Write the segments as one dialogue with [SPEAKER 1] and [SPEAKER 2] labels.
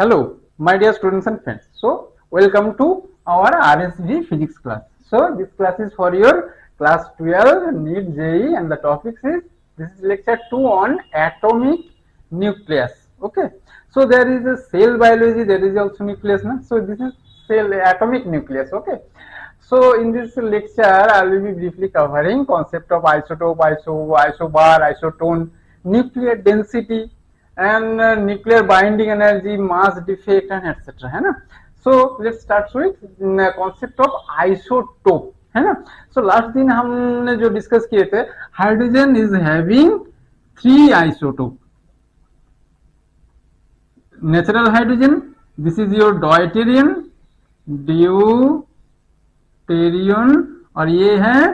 [SPEAKER 1] Hello, my dear students and friends. So, welcome to our RSV physics class. So, this class is for your class 12 NEET JEE and the topic is this is lecture 2 on atomic nucleus. Okay. So, there is a cell biology, there is also nucleus. Na? So, this is cell atomic nucleus. Okay. So, in this lecture, I will be briefly covering concept of isotope, isobar, isotone, nuclear density, and nuclear binding energy, mass defect, and etc. है ना. So let's start with concept of isotope, है ना. So last दिन हमने जो discuss किए थे, hydrogen is having 3 isotope. Natural hydrogen, this is your deuterium, और ये है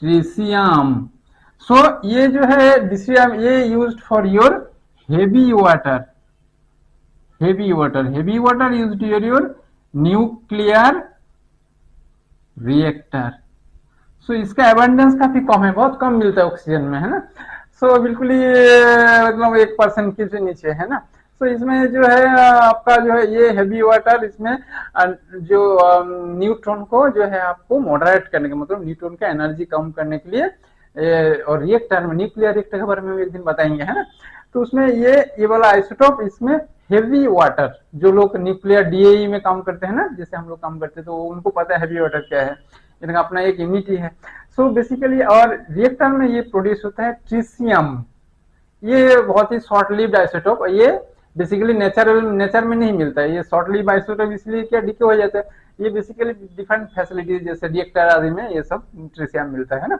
[SPEAKER 1] ट्रिशियम. सो ये जो है डिस्ट्रियम, ये used for your heavy water used your nuclear reactor. So इसका एबंडेंस काफी कम है, बहुत कम मिलता है ऑक्सीजन में, है ना. सो बिल्कुल ही मतलब 1% के से नीचे, है ना. सो इसमें जो है आपका जो है ये हेवी वाटर, इसमें जो न्यूट्रॉन को जो है आपको मॉडरेट करने का, मतलब न्यूट्रॉन का एनर्जी कम करने के लिए, और रिएक्टर में, न्यूक्लियर रिएक्टर के बारे में एक दिन बताएंगे, है ना. तो उसमें ये वाला आइसोटोप, इसमें हेवी वाटर, जो लोग न्यूक्लियर डीएई में काम करते हैं ना, जैसे हम लोग काम करते हैं, तो उनको पता है हेवी वाटर क्या है, इनका अपना एक यूनिट ही है. सो बेसिकली, और रिएक्टर में ये प्रोड्यूस होता है ट्रिशियम. ये बहुत ही शॉर्ट लिव्ड आइसोटोप, ये बेसिकली नेचर में नहीं मिलता है. ये शॉर्ट लिव्ड आइसोटोप इसलिए क्या डिके हो जाता है, ये बेसिकली डिफरेंट फैसिलिटीज जैसे रिएक्टर आदि में ये सब ट्रिशियम मिलता है ना.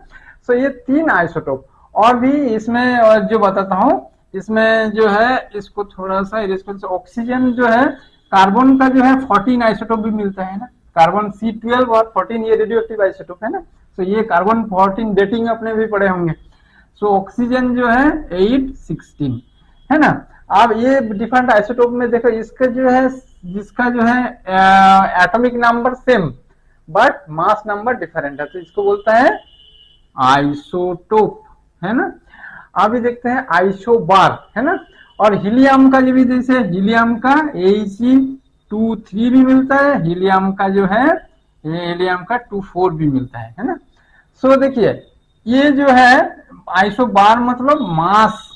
[SPEAKER 1] सो ये 3 आइसोटोप, और भी इसमें और जो बताता हूँ, इसमें जो है इसको थोड़ा सा ऑक्सीजन जो है, कार्बन का जो है 14 आइसोटोप भी मिलता है ना. कार्बन C12 और 14 ये रेडियो एक्टिव आइसोटोप है ना. सो ये कार्बन 14 डेटिंग अपने भी पढ़े होंगे. सो ऑक्सीजन जो है 8, 16 है ना. अब ये डिफरेंट आइसोटोप में देखो, इसका जो है, जिसका जो है atomic number same but mass number different है, तो इसको बोलता है आइसोटोप, है ना. अभी देखते हैं आइसोबार, है ना. और हीलियम का जो भी, जैसे हीलियम का He2 3 भी मिलता है, हीलियम का जो है, हीलियम का 2,4 भी मिलता है ना. सो देखिए, ये जो है आइसोबार मतलब मास,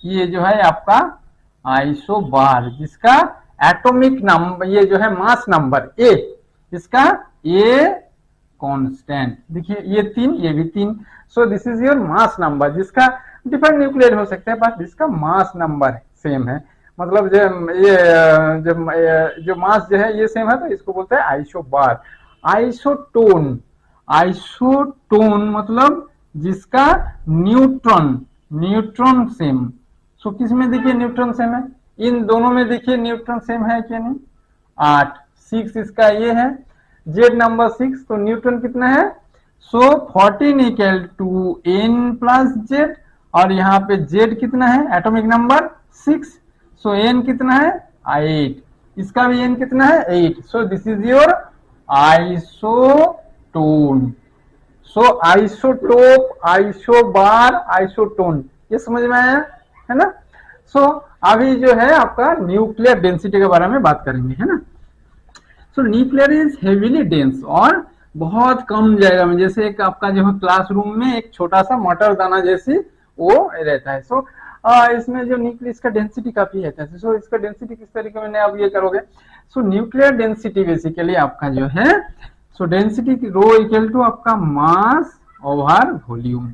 [SPEAKER 1] ये जो है आपका आइसोबार, जिसका एटॉमिक नंबर, ये जो है मास नंबर ए, इसका ए कांस्टेंट, देखिए ये 3, ये भी 3. So this is your mass number, जिसका डिफरेंट न्यूक्लियर हो सकते हैं, बट जिसका मास नंबर सेम है, मतलब जो मास जो है ये सेम है, तो इसको बोलते हैं आइसोबार. आइसोटोन मतलब जिसका न्यूट्रॉन सेम. सो किस में देखिए न्यूट्रॉन सेम है, इन दोनों में देखिए न्यूट्रॉन सेम है क्या नहीं. 8, 6 इसका ये है, जेड नंबर 6, तो न्यूट्रॉन कितना है. So 14 equal to n plus Z, और यहाँ पे z कितना है, एटॉमिक नंबर 6. सो n कितना है 8, इसका भी n कितना है 8. So this is your isotone. So isotope, isobar, isotone, ये समझ में आया, है ना. सो अभी जो है आपका न्यूक्लियर डेंसिटी के बारे में बात करेंगे, है ना. सो न्यूक्लियर इज हेवीली डेंस, और बहुत कम जगह में, जैसे एक आपका जो है क्लासरूम में एक छोटा सा मटर दाना जैसी वो रहता है. सो इसमें जो न्यूक्लियस का डेंसिटी काफी रहता है. सो इसका डेंसिटी किस तरीके में आप ये करोगे. सो न्यूक्लियर डेंसिटी बेसिकली आपका जो है, so density rho equal to आपका mass over volume.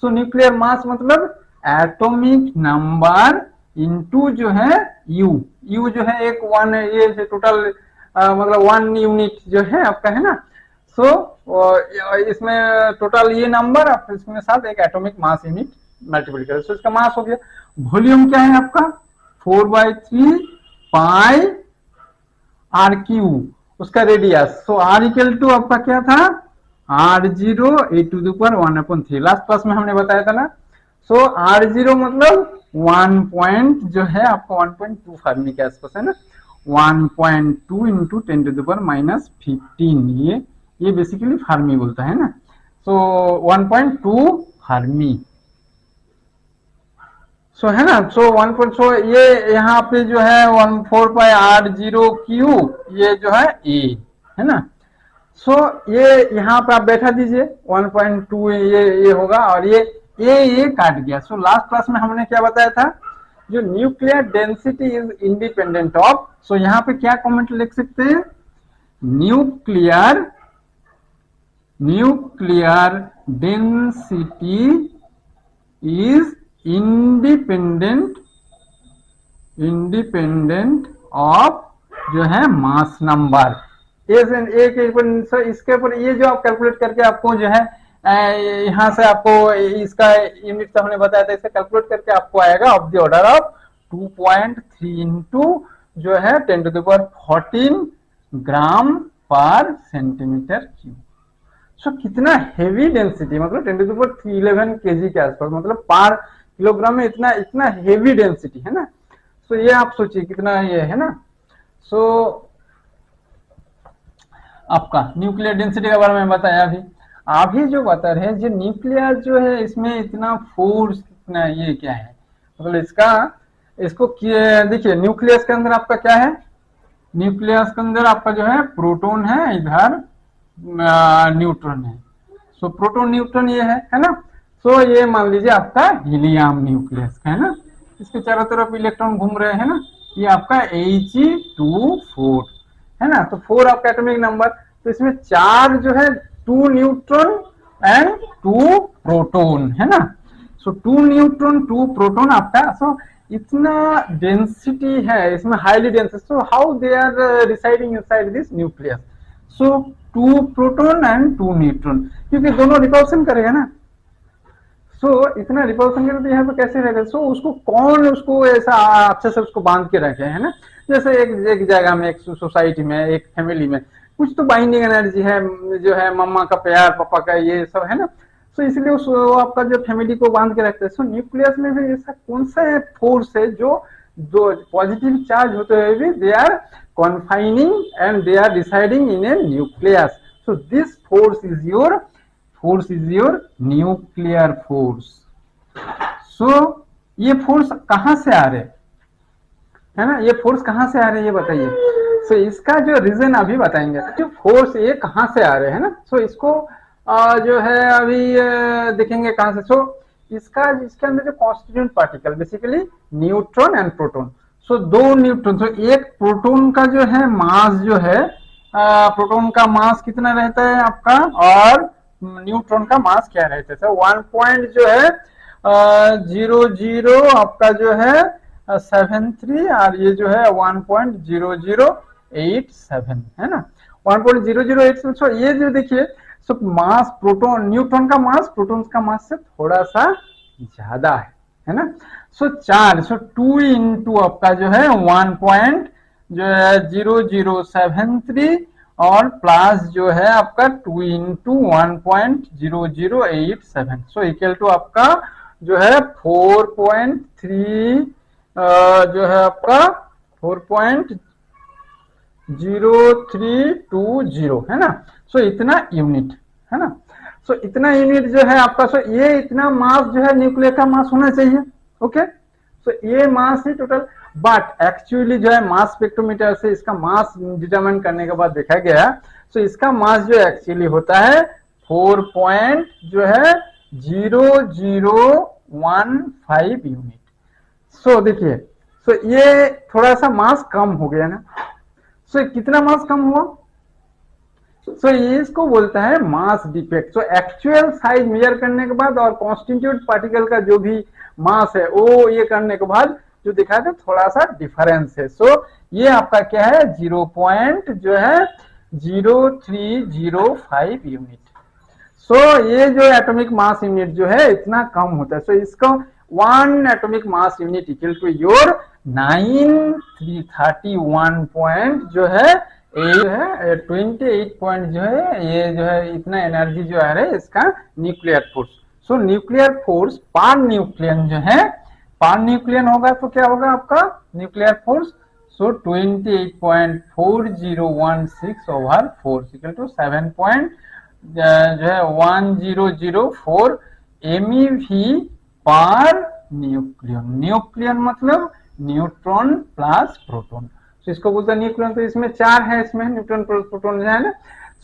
[SPEAKER 1] So nuclear mass मतलब एटॉमिक नंबर इनटू जो है यू जो है एक 1, ये टोटल मतलब 1 यूनिट जो है आपका, है ना. सो इसमें टोटल ये नंबर, आप इसमें साथ एक एटॉमिक मास यूनिट मल्टीप्लाई करें, सो इसका मास हो गया. वॉल्यूम क्या है आपका 4/3 पाई आर क्यू, उसका radius. So R equal to आपका क्या था, R0 (8⁻⁴) लास्ट क्लास में हमने बताया था ना. सो R0 मतलब 1 पॉइंट जो है आपका 1.2 फर्मी के आसपास, है ना. 1.2 इंटू 10⁻⁻15, ये बेसिकली फर्मी बोलता है ना. सो 1.2 फर्मी. सो है ना, सो 1 सो ये यहाँ पे जो है 14 पाई 8 0 क्यू, ये जो है ए, है ना। सो ये यहाँ पे आप बैठा दीजिए 1.2 ये होगा, और ये काट गया। सो लास्ट क्लास में हमने क्या बताया था, जो nuclear density is independent of, so यहाँ पे क्या कमेंट लिख सकते हैं, nuclear density is independent of जो है मास नंबर। इसके ऊपर ये जो आप कैलकुलेट करके आपको जो है यहाँ से आपको इसका यूनिट हमने बताया था, इसे कैलकुलेट करके आपको आएगा of the order of 2.3 into जो है 10⁻14 ग्राम पर सेंटीमीटर क्यूब। सो कितना हेवी डेंसिटी, मतलब 10⁻11 केजी के आसपास, मतलब पर किलोग्राम में इतना हेवी डेंसिटी है ना। सो ये आप सोचिए कितना ये है ना। सो आपका न्यूक्लियर डेंसिटी के बारे में बताया अभी जो बता रहे हैं, जो न्यूक्लियर जो है इसमें इतना फोर्स, इतना ये क्या है, मतलब इसको देखिए न्यूक्लियस के अंदर आपका क्या है, न्यूक्लियस के अंदर आपका जो है प्रोटॉन है, इधर न्यूट्रॉन है। सो प्रोटॉन न्यूट्रॉन ये है ना। सो ये मान लीजिए आपका हीलियम न्यूक्लियस है ना, इसके चारों तरफ इलेक्ट्रॉन घूम रहे हैं ना, ये आपका He2 4 है ना। तो 4 आपका एटॉमिक नंबर, तो इसमें 4 जो है 2 न्यूट्रॉन एंड 2 प्रोटॉन है ना। सो 2 न्यूट्रॉन 2 प्रोटॉन आपका, सो इतना डेंसिटी है इसमें, highly dense. So how they are residing inside this nucleus, so 2 proton and 2 neutron, क्योंकि दोनों रिपल्सन करेगा ना। सो इतना रिपल्सन करे तो यहाँ पे कैसे रहेगा। सो उसको कौन उसको ऐसा अच्छे से उसको बांध के रखे है ना, जैसे एक जगह में, एक सोसाइटी में, एक फैमिली में कुछ तो बाइंडिंग एनर्जी है, जो है मम्मा का प्यार, पापा का, ये सब है ना। सो इसलिए उस आपका जो फैमिली को बांध के रखते हैं। सो न्यूक्लियस में भी ऐसा कौन सा फोर्स है जो पॉजिटिव चार्ज होते हुए भी they are confining and they are deciding in a nucleus. So this force is your nuclear force. So ये फोर्स कहां से आ रहे है ना, ये फोर्स कहां से आ रहे हैं ये बताइए। सो इसका जो रीजन अभी बताएंगे, जो फोर्स ये कहां से आ रहे हैं ना। सो इसको जो है अभी देखेंगे कहां से। सो इसके अंदर जो constituent particle basically neutron and proton. So 2 neutron, so एक प्रोटॉन का जो है मास जो है, प्रोटॉन का मास कितना रहता है आपका, और न्यूट्रॉन का मास क्या रहता है। सो 1 पॉइंट जो है 00 आपका जो है 73, और ये जो है 1.0087 है ना, 1.0087। सो ये जो देखिए, सो मास प्रोटॉन, न्यूट्रॉन का मास प्रोटॉन का मास से थोड़ा सा ज्यादा है ना। सो 4, सो 2 इंटू आपका जो है 1.0073 और प्लस जो है आपका 2 इंटू 1.0087, सो इक्वल टू आपका जो है 4.3 जो है आपका 4.0320 है ना। सो इतना यूनिट है ना। सो इतना यूनिट जो है आपका, सो ये इतना मास जो है न्यूक्लियर का मास होना चाहिए। ओके, सो ये मास है टोटल, बट एक्चुअली जो है मास स्पेक्ट्रोमीटर से इसका मास डिटरमाइन करने के बाद देखा गया, सो इसका मास जो एक्चुअली होता है 4 जो है 0015 यूनिट। सो देखिए, सो ये थोड़ा सा मास कम हो गया ना। सो कितना मास कम हुआ, सो ये इसको बोलता है mass defect. So actual size measure करने के बाद और कॉन्स्टिट्यूट पार्टिकल का जो भी मास है वो ये करने के बाद जो दिखा था थोड़ा सा डिफरेंस है। सो ये आपका क्या है 0 जो है 0305 यूनिट। सो ये जो एटॉमिक मास यूनिट जो है इतना कम होता है। सो इसको 1 atomic mass unit equal to your 9331 point जो है 28 पॉइंट जो है, ये जो है इतना एनर्जी जो आ रहा है इसका nuclear force. So nuclear force per nucleon जो है, पार न्यूक्लियन होगा तो क्या होगा आपका nuclear force. So 28.4016 over 4 equal to 7 जो है 1004 MEV पर न्यूक्लियन। न्यूक्लियन मतलब न्यूट्रॉन प्लस प्रोटॉन, तो इसको बोलते हैं न्यूक्लियन। तो इसमें चार है, इसमें न्यूट्रॉन प्लस प्रोटॉन है ना।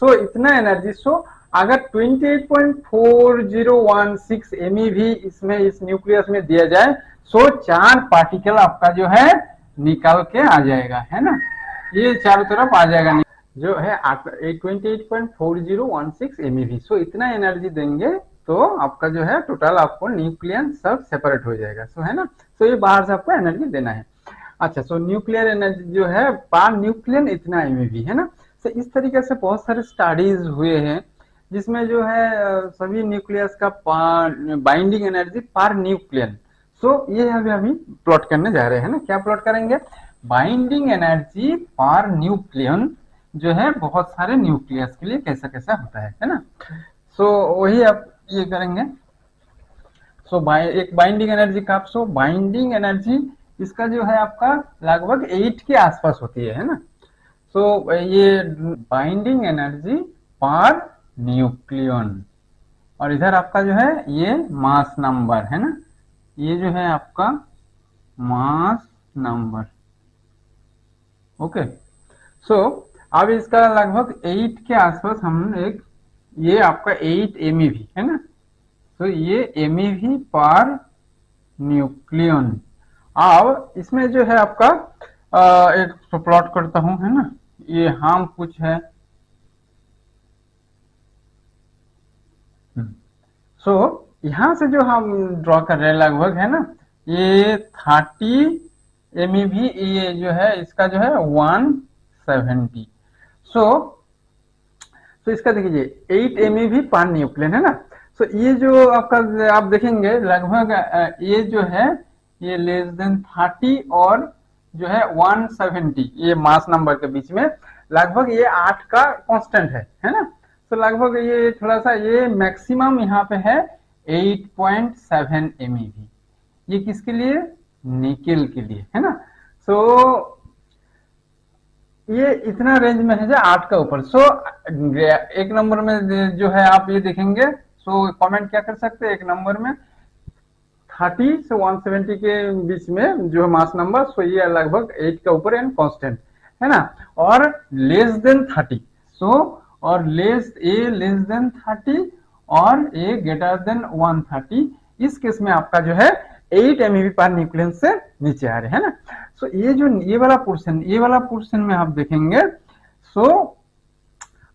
[SPEAKER 1] सो इतना एनर्जी, सो अगर 28.4016 एमईवी इसमें इस न्यूक्लियस में दिया जाए, सो चार पार्टिकल आपका जो है निकल के आ जाएगा, है ना, ये चारों तरफ आ जाएगा जो है 28.4016 एमईवी। सो इतना एनर्जी देंगे तो आपका जो है टोटल आपको न्यूक्लियन सब सेपरेट हो जाएगा। सो है ना, सो ये बाहर से आपको एनर्जी देना है। अच्छा, सो न्यूक्लियर एनर्जी जो है पर न्यूक्लियन इतना एमईवी, है ना। तो इस तरीके से बहुत सारे स्टडीज हुए हैं जिसमें जो है सभी न्यूक्लियस का बाइंडिंग एनर्जी पर न्यूक्लियन। सो ये अभी प्लॉट करने जा रहे हैं ना। क्या प्लॉट करेंगे? बाइंडिंग एनर्जी पर न्यूक्लियन जो है बहुत सारे न्यूक्लियस के लिए कैसा कैसा होता है ना। सो वही आप ये करेंगे। सो एक बाइंडिंग एनर्जी का, सो बाइंडिंग एनर्जी इसका जो है आपका लगभग 8 के आसपास होती है ना। सो ये बाइंडिंग एनर्जी पर न्यूक्लियन, और इधर आपका जो है ये मास नंबर है ना, ये जो है आपका मास नंबर। ओके, सो अब इसका लगभग 8 के आसपास हम एक, ये आपका 8 एमईवी है ना। तो ये एमईवी पर न्यूक्लियन। अब इसमें जो है आपका एक प्लॉट करता हूं, है ना, ये हम कुछ है। सो यहां से जो हम ड्रॉ कर रहे हैं लगभग, है ना, ये 30 एमईवी, ये जो है इसका जो है 170। सो इसका देखिए 8 एमईवी पर न्यूक्लियन, है ना। सो ये जो आपका आप देखेंगे लगभग ये जो है ये लेस देन 30 और जो है 170, ये मास नंबर के बीच में लगभग ये 8 का कांस्टेंट है ना। तो लगभग ये थोड़ा सा ये मैक्सिमम यहाँ पे है 8.7 एमईवी, ये किसके लिए? निकेल के लिए, है ना। सो ये इतना रेंज में है जो 8 का ऊपर। सो एक नंबर में जो है आप ये देखेंगे, सो कमेंट क्या कर सकते हैं, एक नंबर में 30 से 170 के बीच में जो है मास नंबर, सो ये लगभग 8 का ऊपर एंड कांस्टेंट, है ना। और लेस देन 30, सो और लेस देन 30 और ए ग्रेटर देन 130, इस केस में आपका जो है 8 एमईवी पर न्यूक्लियन से नीचे आ रहे हैं ना। सो ये जो ये वाला पोर्शन में आप देखेंगे, सो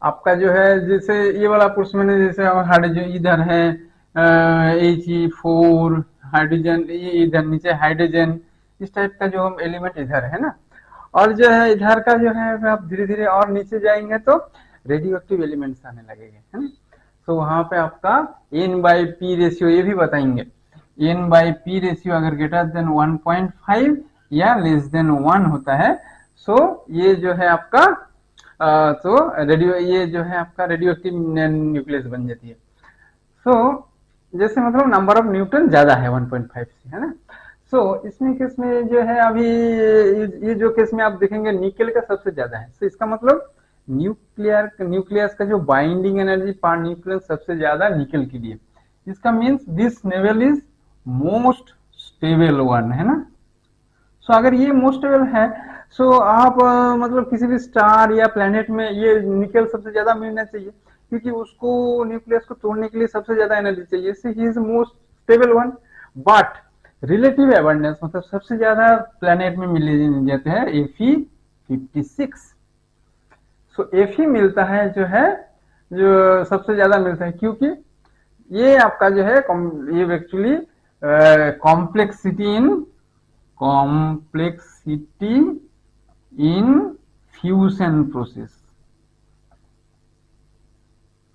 [SPEAKER 1] आपका जो है जैसे ये वाला पोर्शन में जैसे हाइड्रोजन इधर है He4 हाइड्रोजन, ये इधर नीचे हाइड्रोजन, इस टाइप का जो हम एलिमेंट इधर है ना। और जो है इधर का जो है आप धीरे धीरे और नीचे जाएंगे तो रेडियो एक्टिव एलिमेंट्स आने लगेंगे, है ना। तो वहां पे आपका N/P रेशियो ये भी बताएंगे, N/P रेशियो अगर ग्रेटर देन 1.5 या लेस देन 1 होता है, सो ये जो है आपका तो रेडियो, ये जो है आपका रेडियो एक्टिव न्यूक्लियस बन जाती है। सो जैसे मतलब नंबर ऑफ न्यूटन ज्यादा है 1.5 से, है ना। सो इसमें केस में जो है अभी ये जो केस में आप देखेंगे निकेल का सबसे ज्यादा है। तो इसका मतलब न्यूक्लियस का जो बाइंडिंग एनर्जी पर न्यूक्लियन सबसे ज्यादा निकेल के लिए, इसका means this naval is most stable one, है ना। सो अगर ये मोस्ट स्टेबल है, सो आप मतलब किसी भी स्टार या प्लेनेट में ये निकेल सबसे ज्यादा मिलना चाहिए, क्योंकि उसको न्यूक्लियस को तोड़ने के लिए सबसे ज्यादा एनर्जी चाहिए, इससे he is most stable one. But relative abundance मतलब सबसे ज्यादा प्लेनेट में मिले जाते हैं Fe56। सो Fe मिलता है जो है, जो सबसे ज्यादा मिलता है, क्योंकि ये आपका जो है ये actually complexity in fusion process.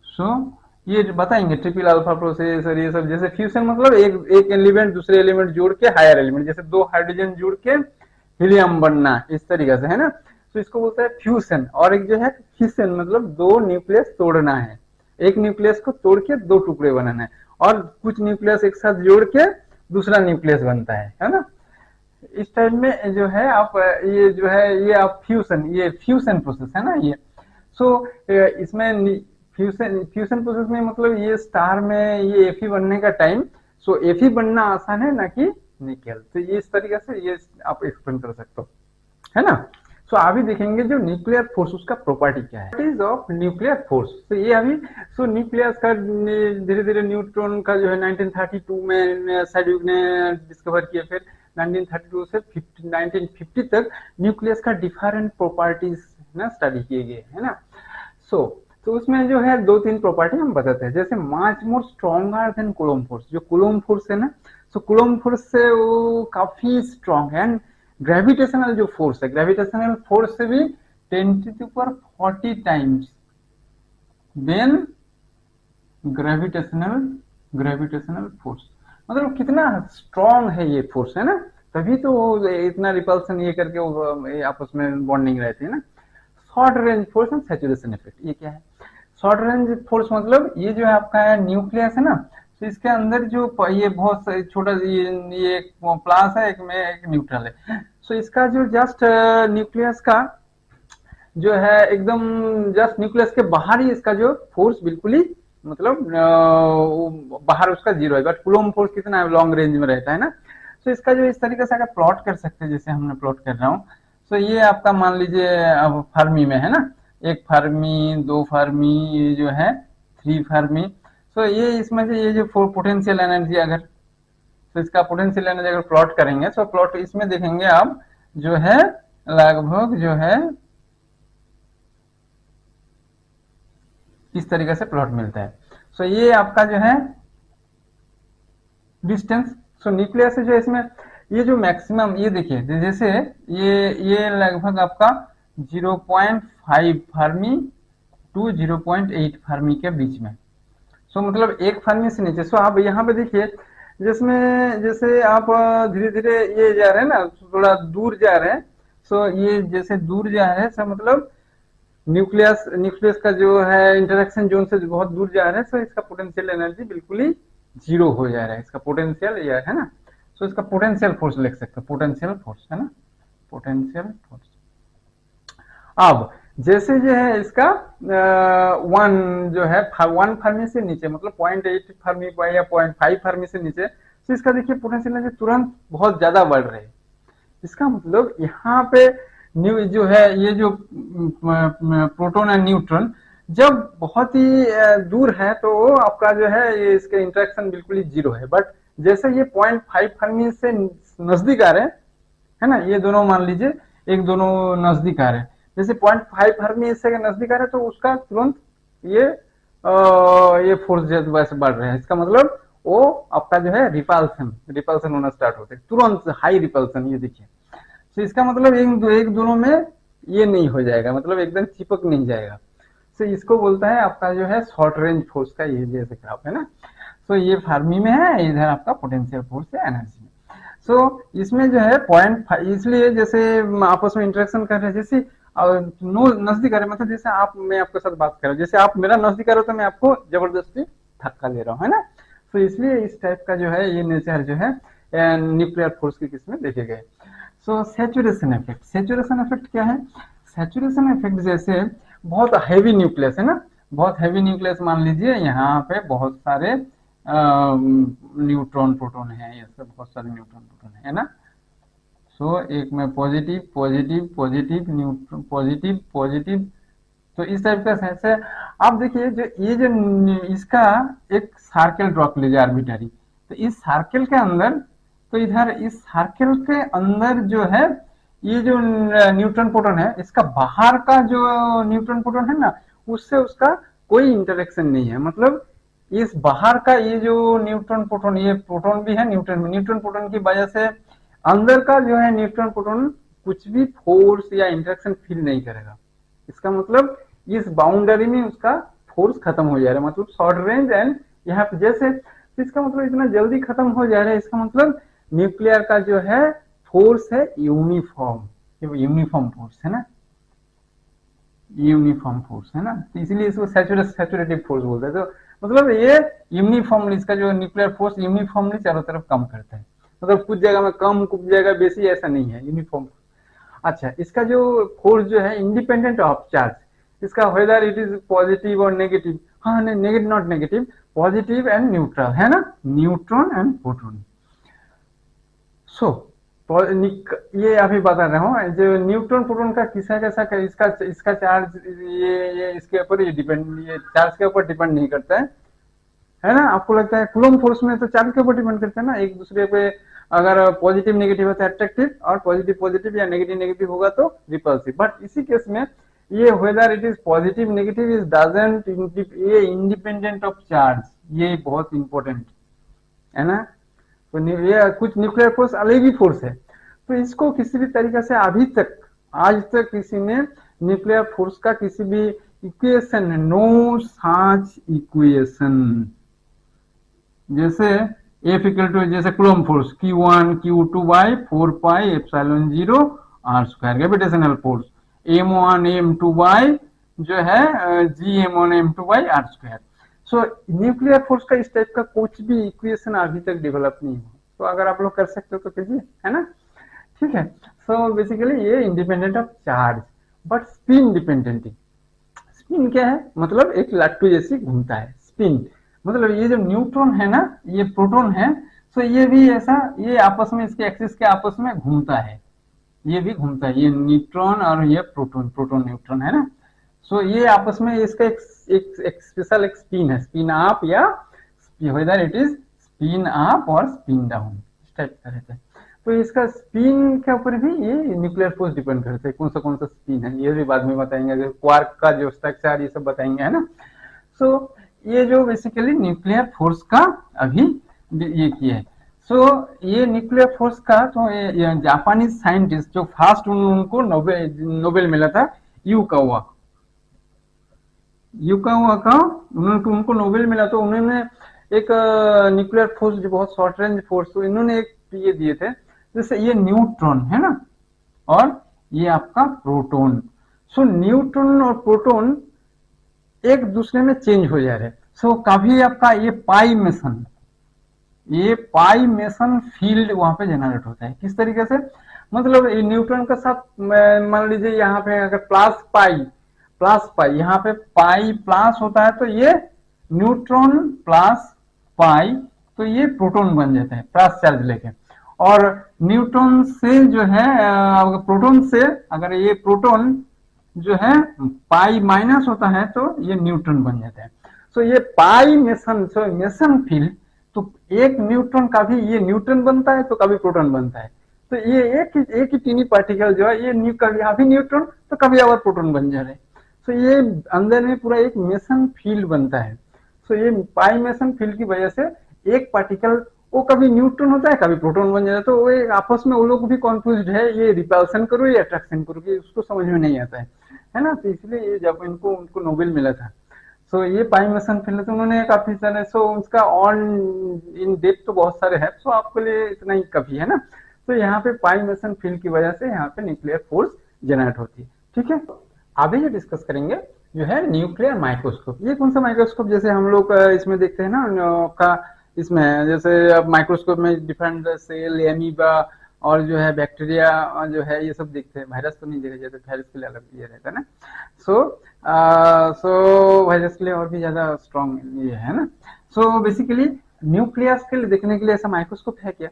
[SPEAKER 1] So ये बताएंगे ट्रिपल अल्फा प्रोसेस और ये सब। जैसे फ्यूजन मतलब एक एलिमेंट दूसरे एलिमेंट जोड़ के हायर एलिमेंट, जैसे दो हाइड्रोजन जोड़ के हीलियम बनना, इस तरीके से, है ना। तो इसको बोलते हैं फ्यूजन। और एक जो है फिशन मतलब दो न्यूक्लियस तोड़ना है, एक न्यूक्लियस को तोड़ के दो टुकड़े बनाना है, और कुछ न्यूक्लियस एक साथ जोड़ के दूसरा न्यूक्लियस बनता है ना। इस टाइप में जो है आप ये जो है ये आप ये फ्यूजन प्रोसेस है ना ये। सो इसमें फ्यूजन प्रोसेस में मतलब ये स्टार में ये Fe बनने का टाइम, सो Fe बनना आसान है ना कि निकल। तो ये इस तरीके से ये आप एक्सप्लेन कर सकते हो, है ना। सो अभी देखेंगे जो न्यूक्लियर फोर्स उसका प्रॉपर्टी क्या है, प्रॉपर्टीज ऑफ न्यूक्लियर फोर्स। तो ये अभी न्यूक्लियस का धीरे धीरे न्यूट्रॉन का जो है 1932 में सैड्विक ने डिस्कवर किया, फिर 1932 से 1950 तक न्यूक्लियस का डिफरेंट प्रॉपर्टीज ना स्टडी किए गए, है ना। तो उसमें जो है दो तीन प्रॉपर्टी हम बताते हैं, जैसे much more stronger than coulomb force. जो कूलम्ब फोर्स है ना, सो कूलम्ब फोर्स से वो काफी स्ट्रॉन्ग है। एंड ग्रेविटेशनल जो फोर्स है, ग्रेविटेशनल फोर्स से भी 10⁻40 टाइम्स देन ग्रेविटेशनल फोर्स। मतलब कितना स्ट्रॉन्ग है ये फोर्स, है ना। तभी तो इतना रिपल्सन ये करके वो आपस में बॉन्डिंग रहती है ना। Short range force and saturation effect, ये क्या है? शॉर्ट रेंज फोर्स मतलब ये जो है आपका न्यूक्लियस है ना, तो इसके अंदर जो ये बहुत छोटा ये एक प्लस है, एक में एक न्यूट्रल है। सो इसका जो जस्ट न्यूक्लियस का जो है एकदम जस्ट न्यूक्लियस के बाहर ही इसका जो फोर्स बिल्कुल ही मतलब बाहर उसका जीरो है, बट कूलम्ब फोर्स कितना है, लॉन्ग रेंज में रहता है ना। तो इसका जो इस तरीके से अगर प्लॉट कर सकते हैं जैसे हमने प्लॉट कर रहा हूँ, तो ये आपका मान लीजिए अब फर्मी में है ना, एक फर्मी, दो फर्मी, ये जो है थ्री फर्मी। तो ये इसमें से ये जो पोटेंशियल एनर्जी अगर, तो इसका पोटेंशियल एनर्जी अगर प्लॉट करेंगे तो प्लॉट इसमें देखेंगे आप जो है लगभग जो है इस तरीके से प्लॉट मिलता है। सो ये आपका जो है डिस्टेंस। सो न्यूक्लियस से जो इसमें ये जो मैक्सिमम ये देखिए, जैसे ये लगभग आपका 0.5 फर्मी टू 0.8 फर्मी के बीच में। सो मतलब एक फर्मी से नीचे। सो आप यहाँ पे देखिए जिसमें जैसे आप धीरे धीरे ये जा रहे हैं ना, थोड़ा दूर जा रहे हैं। सो ये जैसे दूर जा रहे हैं, सब मतलब न्यूक्लियस का जो है इंटरेक्शन जोन से बहुत दूर जा रहा है। सो इसका पोटेंशियल एनर्जी बिल्कुल ही जीरो हो जा रहा है, इसका पोटेंशियल ये है ना। सो इसका पोटेंशियल फोर्स लिख सकते हैं, पोटेंशियल फोर्स है ना, पोटेंशियल फोर्स। अब जैसे जो है इसका वन जो है 1 फर्मी से नीचे मतलब 0.8 फर्मी या 0.5 फर्मी से नीचे, तो इसका देखिए पोटेंशियल एनर्जी तुरंत बहुत ज्यादा बढ़ रही है। इसका मतलब यहाँ पे न्यू जो है ये जो प्रोटॉन एंड न्यूट्रॉन जब बहुत ही दूर है तो आपका जो है ये इसके इंटरेक्शन बिल्कुल ही जीरो है। बट जैसे ये 0.5 फर्मी से नजदीक आ रहे हैं, है ना, ये दोनों मान लीजिए एक दोनों नजदीक आ रहे हैं, जैसे 0.5 फर्मी इससे नजदीक आ रहे हैं तो उसका तुरंत ये फोर्स वैसे बढ़ रहे हैं। इसका मतलब वो आपका जो है रिपल्सन होना स्टार्ट होते तुरंत, हाई रिपल्सन। ये देखिए, तो इसका मतलब एक दोनों में ये नहीं हो जाएगा, मतलब एकदम चिपक नहीं जाएगा। तो इसको बोलता है आपका जो है शॉर्ट रेंज फोर्स का ये जैसे ग्राफ है ना। तो ये फर्मी में है, इधर आपका पोटेंशियल फोर्स है एनर्जी में। सो इसमें जो है 0.5 इसलिए जैसे आपस में इंटरेक्शन कर रहे हैं, जैसे नजदीक आ रहे मतलब जैसे आप मैं आपके साथ बात कर रहा हूँ, जैसे आप मेरा नजदीक आ रहे हो तो मैं आपको जबरदस्ती धक्का ले रहा हूँ, है ना। तो इसलिए इस टाइप का जो है ये नेचर जो है न्यूक्लियर फोर्स के किस में देखे गए। सो सैचुरेशन इफेक्ट, सैचुरेशन इफेक्ट क्या है? सैचुरेशन इफेक्ट जैसे बहुत हैवी न्यूक्लियस है ना, बहुत हैवी न्यूक्लियस मान लीजिए यहाँ पे बहुत सारे न्यूट्रॉन प्रोटॉन है, ये सब बहुत सारे न्यूट्रॉन प्रोटॉन है ना। सो एक में positive positive positive neutron positive positive, तो इस टाइप का सेंस है। आप देखिए जो ये जो इसका एक सर्कल ड्रॉ कर लीजिए आर्बिटरी, तो इस सर्कल के अंदर, तो इधर इस सर्कल के अंदर जो है ये जो न्यूट्रॉन प्रोटॉन है, इसका बाहर का जो न्यूट्रॉन प्रोटॉन है ना, उससे उसका कोई इंटरेक्शन नहीं है। मतलब इस बाहर का ये जो न्यूट्रॉन प्रोटॉन, ये प्रोटॉन भी है न्यूट्रॉन प्रोटॉन की वजह से अंदर का जो है न्यूट्रॉन प्रोटॉन कुछ भी फोर्स या इंटरेक्शन फील नहीं करेगा। इसका मतलब इस बाउंड्री में उसका फोर्स खत्म हो जा रहा है, मतलब शॉर्ट रेंज एंड यहाँ पे जैसे, इसका मतलब इतना जल्दी खत्म हो जा रहा है। इसका मतलब न्यूक्लियर का जो है फोर्स है यूनिफॉर्म, यूनिफॉर्म फोर्स है ना, यूनिफॉर्म फोर्स है ना। तो इसलिए इसको सैचुरेटिव फोर्स बोलते हैं। तो मतलब ये यूनिफॉर्मली इसका जो न्यूक्लियर फोर्स यूनिफॉर्मली चारों तरफ कम करता है, मतलब कुछ जगह में कम कुछ जगह बेसी ऐसा नहीं है, यूनिफॉर्म। अच्छा, इसका जो फोर्स जो है इंडिपेंडेंट ऑफ चार्ज, इसका वेदर इट इज पॉजिटिव और नेगेटिव, हाँ negative not negative, positive and neutral है ना, न्यूट्रॉन एंड प्रोटॉन। सो ये अभी बता रहा हूँ जो न्यूट्रॉन प्रोटॉन का किसा कैसा इसका इसका चार्ज ये इसके ऊपर ये डिपेंड, ये चार्ज के ऊपर डिपेंड नहीं करता है ना। आपको लगता है कूलम्ब फोर्स में तो चार्ज के ऊपर डिपेंड करता है ना, एक दूसरे पे अगर पॉजिटिव नेगेटिव है तो अट्रैक्टिव, और पॉजिटिव पॉजिटिव या नेगेटिव नेगेटिव होगा तो रिपल्सिव। बट इसी केस में ये whether it is positive negative is doesn't ये इंडिपेंडेंट ऑफ चार्ज, ये बहुत इंपॉर्टेंट है ना। तो ये कुछ न्यूक्लियर फोर्स अलग ही फोर्स है, तो इसको किसी भी तरीके से अभी तक आज तक किसी ने न्यूक्लियर फोर्स का किसी भी इक्वेशन, नो सच इक्वेशन, जैसे F इक्वल टू जैसे coulomb force Q1 Q2 by 4 pi epsilon 0 R square, gravitational force M1 M2 by जो है G M1 M2 by R square. So nuclear force का इस type का कुछ भी equation अभी तक डेवलप नहीं हुआ, तो अगर आप लोग कर सकते हो तो कीजिए, है ना। ठीक है। सो बेसिकली ये independent of charge but spin dependent. Spin क्या है, मतलब एक लट्टू जैसी घूमता है, स्पिन मतलब ये जो न्यूट्रॉन है ना, ये प्रोटॉन है, तो ये भी ऐसा ये आपस में इसके एक्सिस के आपस में घूमता है, ये भी घूमता है, ये न्यूट्रॉन और ये प्रोटॉन, प्रोटॉन न्यूट्रॉन है ना। सो ये आपस में इसका एक स्पेशल एक स्पिन है, स्पिन अप या whether it is spin up और स्पिन डाउन, इस टाइप का रहता है। तो इसका स्पिन के ऊपर भी ये न्यूक्लियर फोर्स डिपेंड करता है, कौन सा स्पिन है ये भी बाद में बताएंगे, क्वार्क का जो स्ट्रक्चर ये सब बताएंगे, है ना। सो ये जो बेसिकली न्यूक्लियर फोर्स का अभी ये किया है। सो ये न्यूक्लियर फोर्स का तो ये जापानी साइंटिस्ट जो फर्स्ट उनको नोबेल मिला था युकावा का उनको नोबेल मिला, तो उन्होंने एक न्यूक्लियर फोर्स जो बहुत शॉर्ट रेंज फोर्स, तो इन्होंने एक ये दिए थे, जैसे ये न्यूट्रॉन है ना और ये आपका प्रोटॉन। सो न्यूट्रॉन और प्रोटॉन एक दूसरे में चेंज हो जा रहे हैं। सो कभी आपका ये पाई मेसन फील्ड वहां पे जनरेट होता है, किस तरीके से, मतलब ये न्यूट्रॉन का साथ मान लीजिए यहाँ पे अगर प्लस पाई यहाँ पे पाई प्लस होता है, तो ये न्यूट्रॉन प्लस पाई, तो ये प्रोटॉन बन जाता है प्लस चार्ज लेके। और न्यूट्रॉन से जो है प्रोटॉन से अगर ये प्रोटॉन जो है पाई माइनस होता है तो ये न्यूट्रॉन बन जाता है। सो ये पाई मेसन फील्ड, तो एक न्यूट्रॉन का भी ये न्यूट्रॉन बनता है तो कभी प्रोटॉन बनता है, तो ये एक ही टीनी पार्टिकल जो है ये कभी अभी न्यूट्रॉन तो कभी और प्रोटॉन बन जा रहे हैं। तो ये अंदर में पूरा एक मेसन फील्ड बनता है। तो ये पाई मेसन फील्ड की वजह से एक पार्टिकल वो कभी न्यूट्रॉन होता है कभी प्रोटॉन बन जाता है, तो वो आपस में वो लोग भी कॉन्फ्यूज है, ये रिपल्सन करो या अट्रैक्शन करो, कि उसको समझ में नहीं आता है ना। तो इसलिए ये जब उनको नोबेल मिला था, सो ये पाई मेसन फील्ड, तो उन्होंने काफी सारे, सो उसका ऑन इन डेप्थ तो बहुत सारे है, सो आपके लिए इतना ही काफी है ना। तो यहाँ पे पाई मेसन फील्ड की वजह से यहाँ पे न्यूक्लियर फोर्स जनरेट होती है। ठीक है, अभी जो डिस्कस करेंगे जो है न्यूक्लियर माइक्रोस्कोप। ये कौन सा माइक्रोस्कोप, जैसे हम लोग इसमें देखते हैं ना का इसमें, जैसे माइक्रोस्कोप में डिफरेंट सेल एमीबा और जो है बैक्टीरिया जो है ये सब देखते हैं, वायरस तो नहीं देखा जाता, वायरस के लिए अलग ये रहता है ना। सो वायरस के लिए और भी ज्यादा स्ट्रॉन्ग ये है ना। सो बेसिकली न्यूक्लियस के लिए देखने के लिए ऐसा माइक्रोस्कोप है क्या।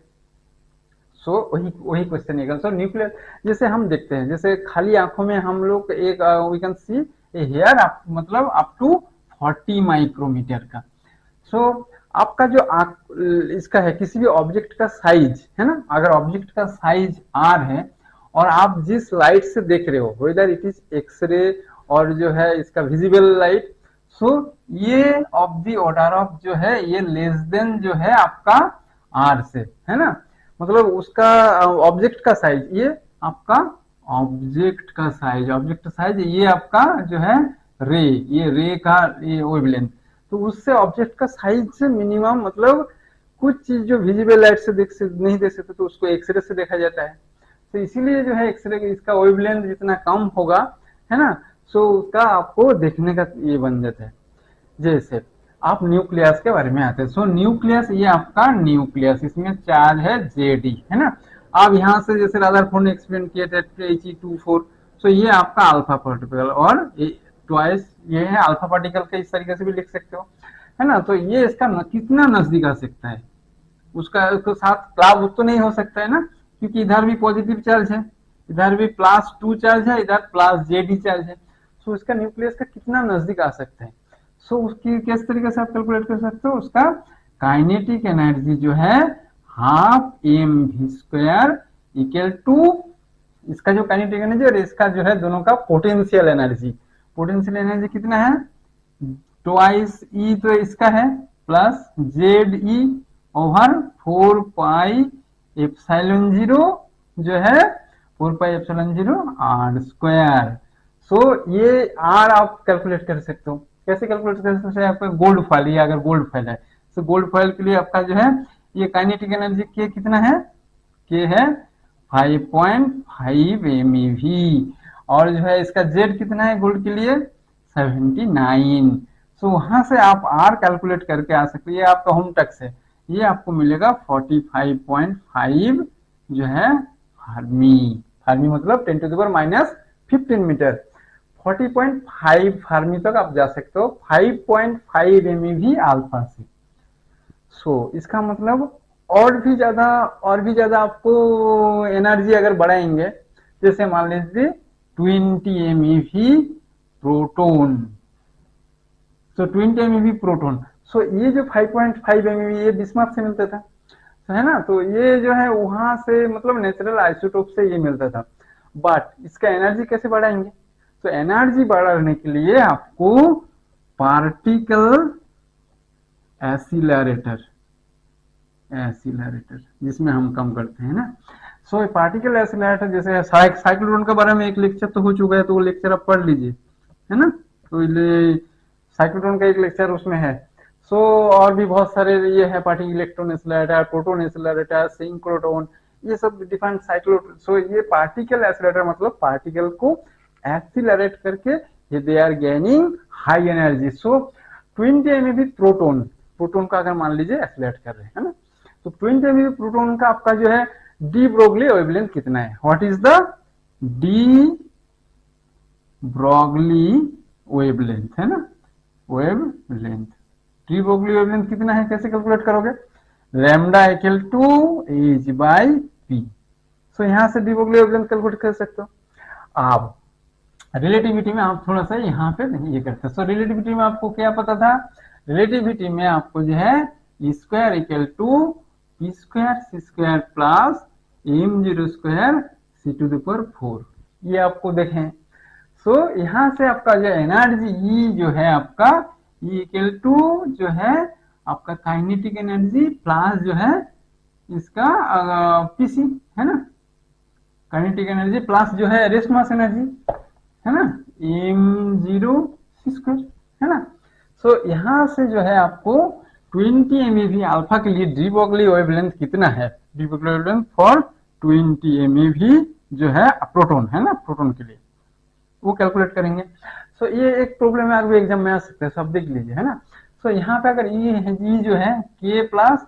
[SPEAKER 1] सो वही क्वेश्चन है। सो न्यूक्लियर जैसे हम देखते हैं, जैसे खाली आंखों में हम लोग एक वी कैन सी हेयर मतलब अप टू 40 माइक्रोमीटर का। सो आपका जो इसका है किसी भी ऑब्जेक्ट का साइज है ना, अगर ऑब्जेक्ट का साइज आर है और आप जिस लाइट से देख रहे हो, वेदर इट इज एक्सरे और जो है इसका विजिबल लाइट, सो ये ऑफ द ऑर्डर ऑफ जो है ये लेस देन जो है आपका आर से, है ना। मतलब उसका ऑब्जेक्ट का साइज, ये आपका ऑब्जेक्ट साइज ये आपका जो है ये रे का ये वेवलेंथ, तो उससे ऑब्जेक्ट का साइज से मिनिमम मतलब कुछ चीज जो विजिबल लाइट से नहीं देख सकते तो उसको एक्सरे से देखा जाता है। तो इसीलिए जो है एक्सरे इसका वेवलेंथ जितना कम होगा, है ना, सो उसका आपको देखने का ये बन जाता है। जैसे आप न्यूक्लियस के बारे में आते हैं। सो न्यूक्लियस ये आपका न्यूक्लियस, इसमें चार्ज है Zd, है ना। अब यहाँ से जैसे रदरफोर्ड ने एक्सप्लेन किया था He24, सो ये आपका अल्फा पार्टिकल और ट्वाइस ये है अल्फा पार्टिकल के, इस तरीके से भी लिख सकते हो, है ना। तो ये इसका कितना नजदीक आ सकता है, उसका उसके साथ लाभ तो नहीं हो सकता है ना, क्योंकि इधर भी पॉजिटिव चार्ज है, इधर भी +2 चार्ज है, इधर +JD चार्ज है। सो इसका न्यूक्लियस का कितना नजदीक आ सकता है, सो उसकी किस तरीके से आप कैलकुलेट कर सकते हो, उसका काइनेटिक एनर्जी जो है ½ mv² इक्वल टू इसका जो काइनेटिक एनर्जी और इसका जो है दोनों का पोटेंशियल एनर्जी कितना है, ट्वाइस ई तो इसका है +ZE/4πε0 जो है 4πε0r²। सो ये आर आप कैलकुलेट कर सकते हो, कैसे कैलकुलेट कर सकते हो, आपका गोल्ड फॉइल, ये अगर गोल्ड फॉइल है तो गोल्ड फॉइल के लिए आपका जो है ये काइनेटिक एनर्जी के कितना है, के है 5.5 MeV, और जो है इसका जेड कितना है गोल्ड के लिए 79। सो वहां से आप आर कैलकुलेट करके आ सकते, ये आपका होम टैक्स है, ये आपको मिलेगा 45.5 जो है फार्मी, फार्मी मतलब 10⁻⁻15 मीटर, 40.5 फार्मी तक आप जा सकते हो 5.5 MeV अल्फा से। सो इसका मतलब और भी ज्यादा आपको एनर्जी अगर बढ़ाएंगे, जैसे मान लीजिए 20 MeV प्रोटोन, सो 20 MeV प्रोटोन, सो ये जो 5.5 MeV ये बिस्मथ से मिलता था, है ना, तो ये जो है वहां से मतलब नेचुरल आइसोटोप से ये मिलता था, बट इसका एनर्जी कैसे बढ़ाएंगे, तो एनर्जी बढ़ाने के लिए आपको पार्टिकल एसिलरेटर जिसमें हम कम करते हैं ना, सो पार्टिकल एसिलरेटर जैसे साइक्लोट्रॉन के बारे में एक लेक्चर तो हो चुका है, तो वो लेक्चर आप पढ़ लीजिए, है ना, तो साइक्लोट्रॉन का एक लेक्चर उसमें है। सो और भी बहुत सारे ये है, पार्टिकल इलेक्ट्रॉन एसिलरेटर, प्रोटोन एसिलरेटर, सिंक्रोट्रॉन, ये सब डिफरेंट साइक्लोट्रॉन। सो ये पार्टिकल एसिलरेटर मतलब पार्टिकल को एक्सिलरेट करके they are gaining high energy. So 20 MeV proton का अगर मान लीजिए एक्सिलरेट कर रहे हैं, है ना, तो 20 MeV प्रोटोन का आपका जो है डी ब्रोगली वेवलेंथ कितना है, what is the de Broglie wavelength, है ना, वेवलेंथ, डी ब्रोगली वेवलेंथ कितना है, कैसे कैलकुलेट करोगे, लैम्डा इक्वल टू h/p। सो यहां से डी ब्रोगली वेवलेंथ कैलकुलेट कर सकते हो। आप रिलेटिविटी में आप थोड़ा सा यहाँ पे ये करते हैं, सो रिलेटिविटी में आपको क्या पता था, रिलेटिविटी में आपको जो है E² equal to P² C² plus m0² c⁴, ये आपको देखें। सो यहाँ से आपका जो एनर्जी ई जो है आपका ई इक्वल टू जो है आपका काइनेटिक एनर्जी प्लस जो है इसका पीसी, है ना, काइनेटिक एनर्जी प्लस जो है रेस्ट मास एनर्जी, है ना, m0c², है ना। सो यहाँ से जो है आपको 20 MeV अल्फा के लिए डी ब्रोगली वेवलेंथ कितना है, de Broglie wavelength for 20 MeV जो है प्रोटोन, है ना, प्रोटोन के लिए वो कैलकुलेट करेंगे। सो ये एक प्रॉब्लम है, अगले एग्जाम में आ सकता है, सब देख लीजिए, है ना। सो यहाँ पे अगर ई जो है k plus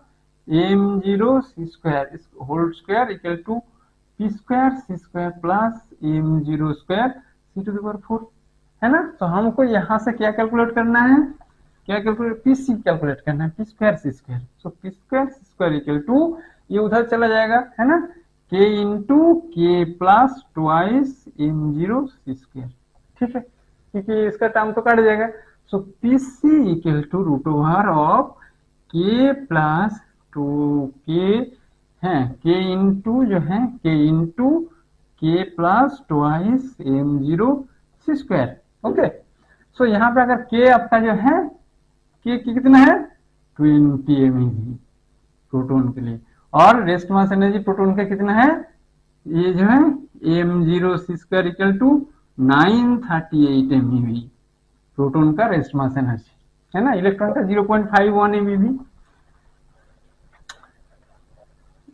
[SPEAKER 1] m0c² whole square equal to p² c² plus m0² c⁴, है ना, तो हमको यहाँ से क्या कैलकुलेट करना है, क्या कैलकुलेट, पीसी कैलकुलेट करना है, p² c², so p² c² equal to ये उधर चला जाएगा, है ना, k into k plus twice m0c², ठीक है, क्योंकि इसका टर्म तो काट जाएगा। सो पीसी इक्वल टू √ओवर ऑफ k प्लस 2k है, k इंटू जो है k into k plus twice m0c², okay. So यहाँ पे अगर k आपका जो है k कितना है 20 MeV प्रोटोन के लिए, और रेस्ट मास एनर्जी प्रोटोन का कितना है, ये जो है m0c² equal to 938 MeV proton का रेस्ट मास एनर्जी, है ना, इलेक्ट्रॉन का 0.51 MeV।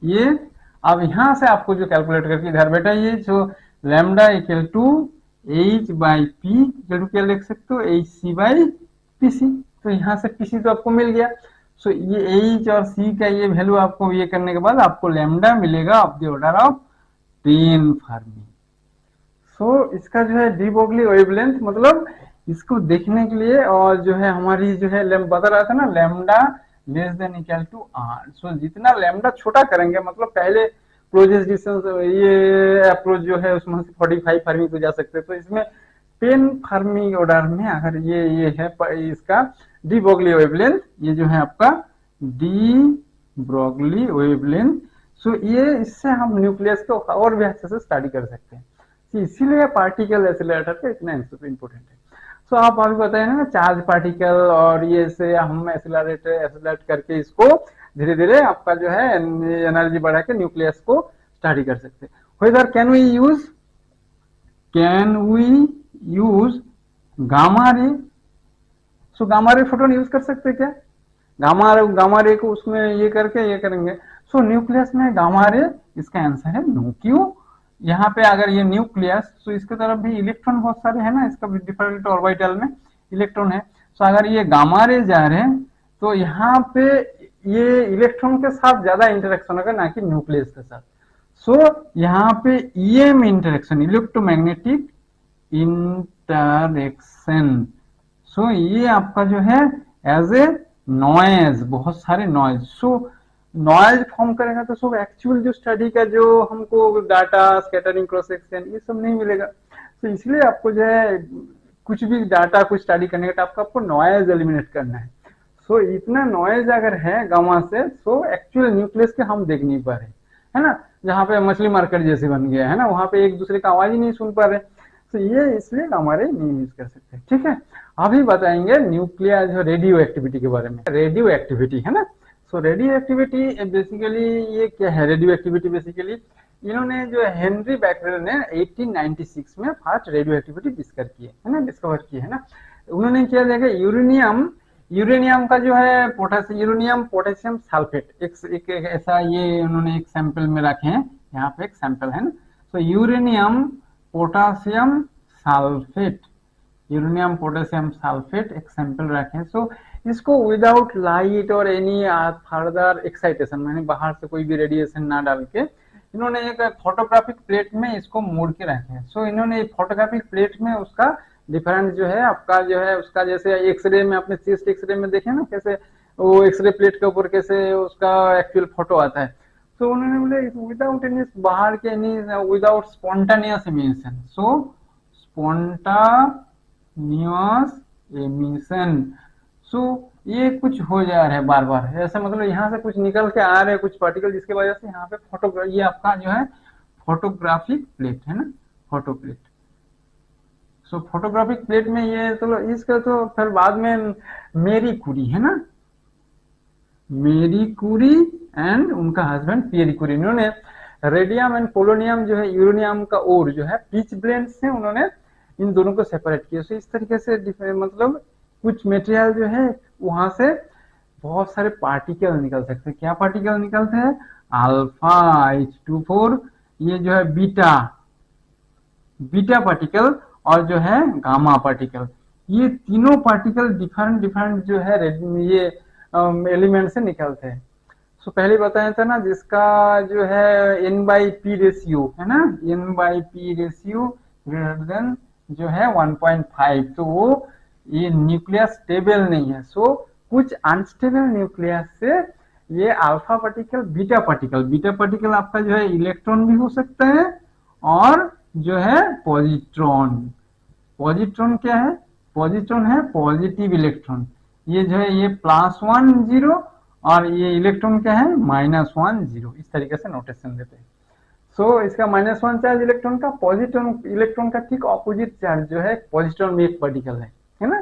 [SPEAKER 1] ये अब यहां से आपको जो कैलकुलेट करके इधर बेटा ये जो lambda equal to h/p equal to क्या लिख सकते हो, hc/pc, तो यहाँ से pc तो आपको मिल गया। सो ये h और c का ये वैल्यू आपको ये करने के बाद आपको लैम्डा मिलेगा ऑफ द ऑर्डर ऑफ 10 फार्मी। सो इसका जो है डी ब्रोगली वेवलेंथ मतलब इसको देखने के लिए, और जो है हमारी जो है बता रहा था ना lambda less than equal to R. So जितना लैम्डा छोटा करेंगे, मतलब पहले क्लोजेस्ट डिस्टेंस ये अप्रोच जो है उसमें 45 फर्मी को जा सकते हैं, तो इसमें 10 फर्मी ऑर्डर में अगर ये है इसका डी ब्रोगली वेवलेंथ, ये जो है आपका डी ब्रोगली वेवलेंथ। सो ये इससे हम न्यूक्लियस को और भी अच्छे से स्टडी कर सकते हैं। इसीलिए पार्टिकल एक्सीलरेटर का इतना इम्पोर्टेंट है। सो आप अभी बताए ना चार्ज पार्टिकल, और ये से हम एक्सीलरेट करके इसको धीरे धीरे आपका जो है एनर्जी बढ़ा के न्यूक्लियस को स्टडी कर सकते हैं। Whether can we use gamma ray? So gamma ray photon use कर सकते हैं क्या? गामा रे को उसमें ये करके ये करेंगे। सो न्यूक्लियस में गामा रे, इसका आंसर है नो। क्यों? यहाँ पे अगर ये न्यूक्लियस, तो इसके तरफ भी इलेक्ट्रॉन बहुत सारे है ना, इसका डिफरेंट ऑर्बिटल में इलेक्ट्रॉन है। सो अगर ये गामा रे जा रहे हैं तो यहाँ पे ये इलेक्ट्रॉन के साथ ज्यादा इंटरेक्शन होगा, ना कि न्यूक्लियस के साथ। सो यहाँ पे ईएम इंटरेक्शन, इलेक्ट्रोमैग्नेटिक इंटरेक्शन, सो ये आपका जो है एज ए नॉइज, बहुत सारे नॉइज, सो नॉइज फॉर्म करेगा। तो सब एक्चुअल जो स्टडी का जो हमको डाटा स्कैटरिंग क्रॉस सेक्शन ये सब नहीं मिलेगा। तो इसलिए आपको जो है कुछ भी डाटा कुछ स्टडी करने का आपको नॉइज एलिमिनेट करना है। सो इतना नॉइज अगर है गामा से, सो एक्चुअल न्यूक्लियस के हम देख नहीं पा रहे, है ना, जहाँ पे मछली मार्केट जैसे बन गया है ना, वहां पे एक दूसरे का आवाज ही नहीं सुन पा रहे। तो ये इसलिए हमारे नहीं यूज कर सकते। ठीक है, अभी बताएंगे न्यूक्लियर जो रेडियो एक्टिविटी के बारे में। रेडियो एक्टिविटी है ना, सो रेडियो एक्टिविटी बेसिकली ये क्या है? रेडियो एक्टिविटी बेसिकली इन्होंने जो हेनरी बैकरेल ने 1896 में फर्स्ट रेडियो एक्टिविटी डिस्कवर की है ना। उन्होंने क्या देखा, यूरेनियम का जो है यूरेनियम पोटेशियम सल्फेट एक ऐसा ये उन्होंने एक सैंपल में रखे हैं, यहाँ पे एक सैंपल है ना। तो यूरेनियम पोटेशियम सल्फेट एक सैंपल रखे। सो इसको विदाउट लाइट और एनी फर्दर एक्साइटेशन, मैंने बाहर से कोई भी रेडिएशन ना डाल के इन्होंने एक फोटोग्राफिक प्लेट में इसको मोड़ के रखे हैं। सो इन्होंने फोटोग्राफिक प्लेट में उसका डिफरेंट जो है आपका जो है उसका, जैसे एक्सरे में अपने चेस्ट एक्सरे में देखे ना कैसे वो एक्सरे प्लेट के ऊपर कैसे उसका एक्चुअल फोटो आता है। तो उन्होंने बोले विदाउट एनी बाहर के एनी विदाउट स्पॉन्टानियस एमिशन, सो स्पॉन्टानियस एमिशन, सो ये कुछ हो जा रहा है बार बार ऐसा, मतलब यहाँ से कुछ निकल के आ रहे हैं कुछ पार्टिकल, जिसकी वजह से यहाँ पे ये आपका जो है फोटोग्राफिक प्लेट है ना, फोटो प्लेट। सो फोटोग्राफिक प्लेट में ये तो इसका तो फिर बाद में मेरी कुरी है ना, मेरी कुरी एंड उनका हस्बैंड पियरी कुरी, इन्होंने रेडियम एंड पोलोनियम जो है यूरेनियम का और जो है पिच ब्लेंड से उन्होंने इन दोनों को सेपरेट किया। सो इस तरीके से मतलब कुछ मटेरियल जो है वहां से बहुत सारे पार्टिकल निकल सकते हैं। क्या पार्टिकल निकलते हैं? अल्फा H24, ये जो है बीटा पार्टिकल और जो है गामा पार्टिकल, ये तीनों पार्टिकल डिफरेंट जो है ये एलिमेंट से निकलते हैं। सो पहले बताया था ना जिसका जो है N/P रेशियो है ना, N/P रेशियो ग्रेटर देन जो है 1.5, तो वो ये न्यूक्लियस स्टेबल नहीं है। सो कुछ अनस्टेबल न्यूक्लियस से ये अल्फा पार्टिकल बीटा पार्टिकल आपका जो है इलेक्ट्रॉन भी हो सकता है और जो है पॉजिट्रॉन क्या है? पॉजिट्रॉन है पॉजिटिव इलेक्ट्रॉन, ये जो है ये +1 0 और ये इलेक्ट्रॉन क्या है? -1 0, इस तरीके से नोटेशन देते हैं। सो इसका -1 चार्ज इलेक्ट्रॉन का, पॉजिट्रॉन इलेक्ट्रॉन का ठीक ऑपोजिट चार्ज जो है पॉजिट्रॉन में एक पार्टिकल है ना।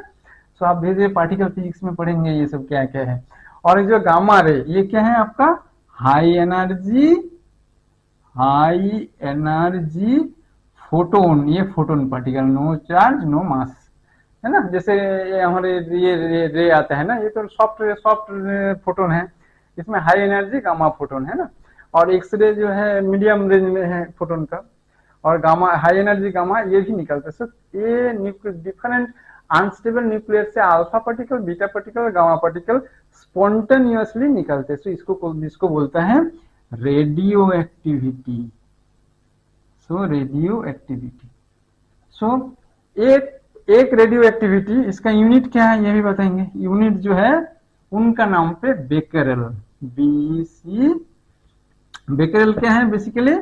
[SPEAKER 1] सो आप धीरे धीरे पार्टिकल फिजिक्स में पढ़ेंगे ये सब क्या क्या है। और जो गामा रे ये क्या है आपका? हाई एनर्जी फोटोन, ये photon particle, no charge no mass है ना। जैसे ये हमारे ये रे आता है ना, ये तो सॉफ्ट फोटोन है, इसमें हाई एनर्जी गामा फोटोन है ना। और एक्सरे जो है मीडियम रेंज में है फोटोन का, और गामा हाई एनर्जी गामा ये भी निकलता है। सो ये डिफरेंट अनस्टेबल न्यूक्लियर से alpha particle beta particle gamma particle spontaneously निकलते हैं। सो इसको बोलता है रेडियो एक्टिविटी। सो रेडियो एक्टिविटी, सो एक रेडियो एक्टिविटी, इसका यूनिट क्या है ये भी बताएंगे। यूनिट जो है उनका नाम पे बेकेरेल, BC। बेकेरेल क्या है बेसिकली,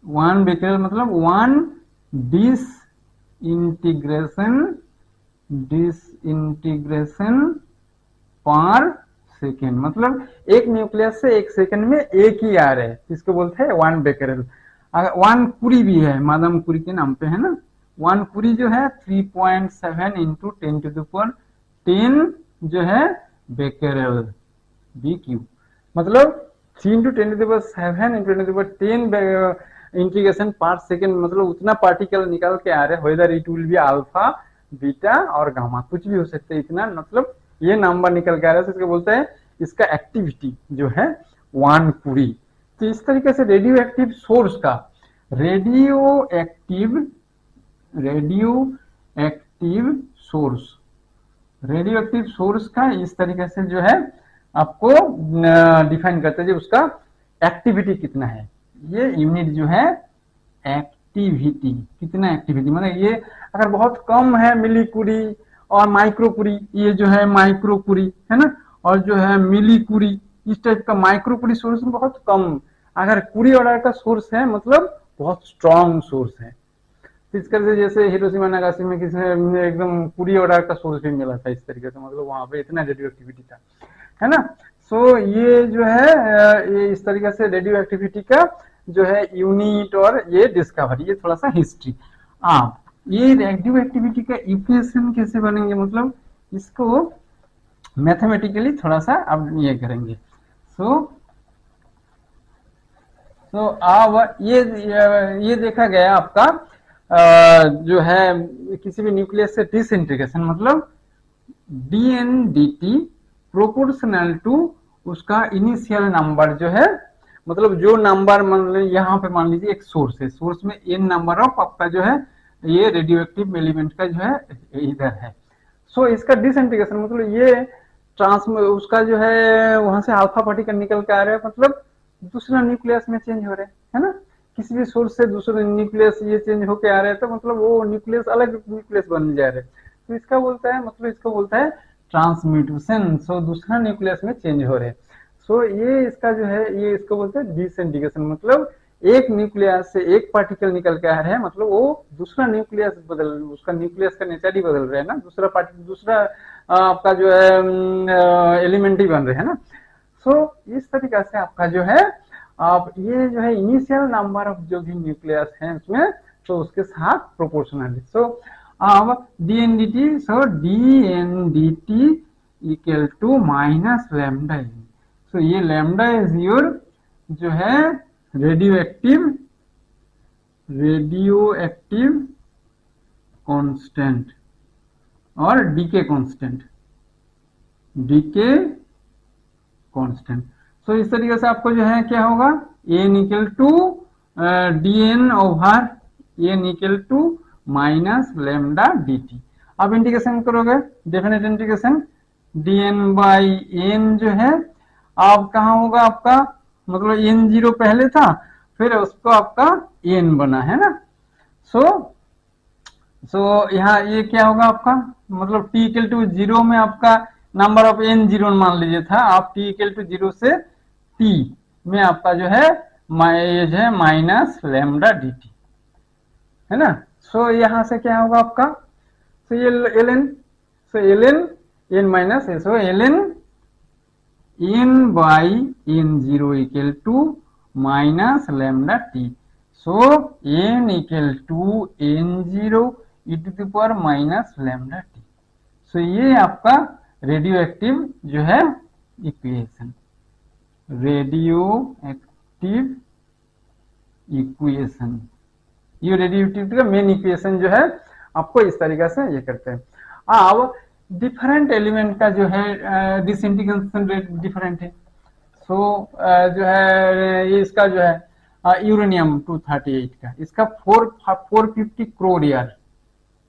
[SPEAKER 1] 1 बेकेरेल मतलब 1 डिसइंटीग्रेशन पर सेकेंड, मतलब एक न्यूक्लियस से एक सेकेंड में एक ही आ रहे हैं, इसको बोलते हैं 1 बेकेरेल। अगर 1 कुरी भी है, मादाम कुरी के नाम पे है ना, 1 कुरी जो है 3.7 इंटू 10 टू द पावर 10 जो है बेकेरेल, BQ, मतलब 3 into 10 to the power 7 into 10 to the power 10 integration पर सेकेंड, मतलब उतना पार्टिकल निकल के आ रहे हैं, whether it will be alpha, beta और गामा, कुछ भी हो सकता है, इतना मतलब ये नंबर निकल के आ रहा है, तो इसको बोलते हैं, इसका एक्टिविटी जो है 1 कुरी। तो इस तरीके से रेडियो एक्टिव सोर्स का, रेडियो एक्टिव सोर्स का इस तरीके से जो है आपको डिफाइन करते हैं, उसका एक्टिविटी कितना है। ये यूनिट जो है एक्टिविटी, कितना एक्टिविटी, मतलब ये अगर बहुत कम है मिली कुरी और माइक्रो कुरी, ये जो है माइक्रो कुरी है ना, और जो है मिली कुरी, इस टाइप का माइक्रो कुरी सोर्स में बहुत कम, अगर कुरी ऑर्डर का सोर्स है मतलब बहुत स्ट्रॉन्ग सोर्स है। इस तरह से जैसे हिरोशिमा नागासाकी में किसी ने एकदम कुरी ऑर्डर का सोर्स भी मिला था, इस तरीके से, मतलब वहां पे इतना रेडियो एक्टिविटी था, है ना। सो ये जो है ये इस तरीके से रेडियो एक्टिविटी का जो है यूनिट और ये डिस्कवरी, ये थोड़ा सा हिस्ट्री। आप ये रेडियो एक्टिविटी का इक्वेशन कैसे बनेंगे, मतलब इसको मैथमेटिकली थोड़ा सा अब ये करेंगे। सो अब ये देखा गया आपका जो है किसी भी न्यूक्लियस से डिसइंटीग्रेशन, मतलब DNDT प्रोपोर्शनल टू उसका इनिशियल नंबर जो है, मतलब जो नंबर मान यहाँ पे मान लीजिए एक सोर्स है, सोर्स में n नंबर ऑफ आपका जो है ये रेडियो एक्टिव एलिमेंट का जो है इधर है। सो इसका डिसइंटीग्रेशन मतलब ये उसका जो है वहां से अल्फा पार्टिकल निकल के आ रहे हैं, मतलब दूसरा न्यूक्लियस में चेंज हो रहे हैं, है ना, किसी भी सोर्स से दूसरे न्यूक्लियस ये चेंज होके आ रहे हैं, तो मतलब वो न्यूक्लियस अलग न्यूक्लियस बन जा रहे हैं, तो इसका बोलता है, मतलब इसको बोलता है ट्रांसम्यूटेशन। सो दूसरा न्यूक्लियस में चेंज हो रहे हैं। सो ये इसका जो है ये इसको बोलते हैं डिसइंटीग्रेशन, मतलब एक न्यूक्लियस से एक पार्टिकल निकल के आ रहे हैं, मतलब वो दूसरा न्यूक्लियस बदल, उसका न्यूक्लियस का नेचर ही बदल रहे हैं ना, दूसरा पार्टिकल, दूसरा आपका जो है एलिमेंट ही बन रहे हैं ना। सो इस तरीके से आपका जो है आप ये जो है इनिशियल नंबर ऑफ जो भी न्यूक्लियस है उसमें, तो उसके साथ प्रोपोर्शनल। सो अब DNDT, so DNDT equal to minus lambda N. So ये लैम्डा इज योर जो है रेडियो एक्टिव कांस्टेंट और डीके कांस्टेंट। सो इस तरीके से आपको जो है क्या होगा, N equal to DN over N equal to minus lambda DT। अब इंटीग्रेशन करोगे, definite integration DN by N जो है अब कहाँ होगा आपका, मतलब N0 पहले था, फिर उसको आपका एन बना है ना। सो यहाँ ये क्या होगा आपका, मतलब t इक्वल टू 0 में आपका नंबर ऑफ N0 मान लीजिए था, आप t इक्वल टू 0 से t में आपका जो है एज है माइनस लैम्डा DT, है ना। सो यहाँ से क्या होगा आपका, सो ये ln, so ln n minus A, so ln n by N0 equal to minus lambda T। So n equal to N0 e to the power minus lambda T। So ये आपका रेडियो एक्टिव जो है equation, radioactive equation, ये radioactivity का main equation जो है आपको इस तरीके से ये करते हैं। अब डिफरेंट एलिमेंट का जो है डिसइंटीग्रेशन रेट डिफरेंट है। सो जो है ये इसका जो है यूरेनियम 238 का, इसका 450 करोड़ ईयर।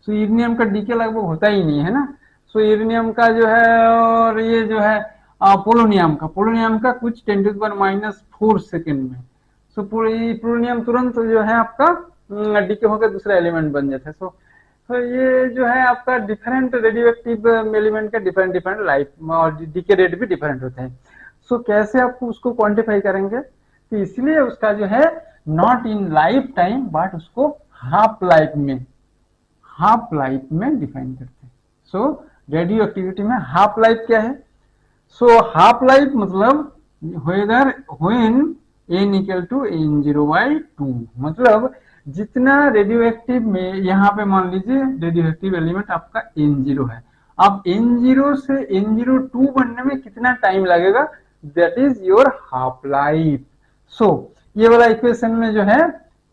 [SPEAKER 1] सो यूरेनियम का डीके लगभग होता ही नहीं है ना। सो यूरेनियम का जो है, और ये जो है पोलोनियम का कुछ 10 टू द माइनस 4 सेकेंड में। सो पोलोनियम तुरंत जो है आपका डीके होकर दूसरा एलिमेंट बन जाता है। सो तो ये जो है आपका डिफरेंट रेडियो एक्टिव एलिमेंट का डिफरेंट डिफरेंट लाइफ और डीके रेट भी डिफरेंट होते हैं। सो कैसे आपको उसको क्वांटिफाई करेंगे, तो इसलिए उसका जो है not in lifetime but उसको हाफ लाइफ में डिफाइन करते हैं। सो रेडियो एक्टिविटी में हाफ लाइफ क्या है, सो हाफ लाइफ मतलब whether when n equal to n0/2, मतलब जितना रेडियो एक्टिव में यहाँ पे मान लीजिए रेडियो एक्टिव एलिमेंट आपका n0 है, अब n0 से n02 बनने में कितना टाइम लगेगा, that is your half life. So ये वाला इक्वेशन में जो है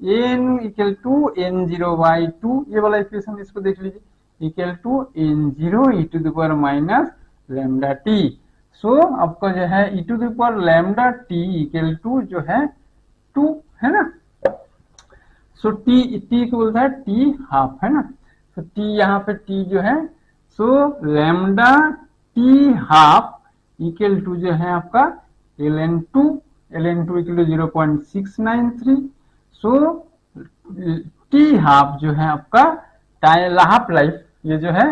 [SPEAKER 1] n इक्वल टू n0/2, ये वाला इक्वेशन इसको देख लीजिए, equal to n0 e to the power minus lambda T. So आपका जो है e to the power lambda T equal to जो है 2 है ना। सो टी को बोलता है टी हाफ है ना। तो टी यहाँ पे टी जो है, so lambda T half equal to जो है आपका ln2 equal to 0.693। So T half जो है आपका हाफ लाइफ, ये जो है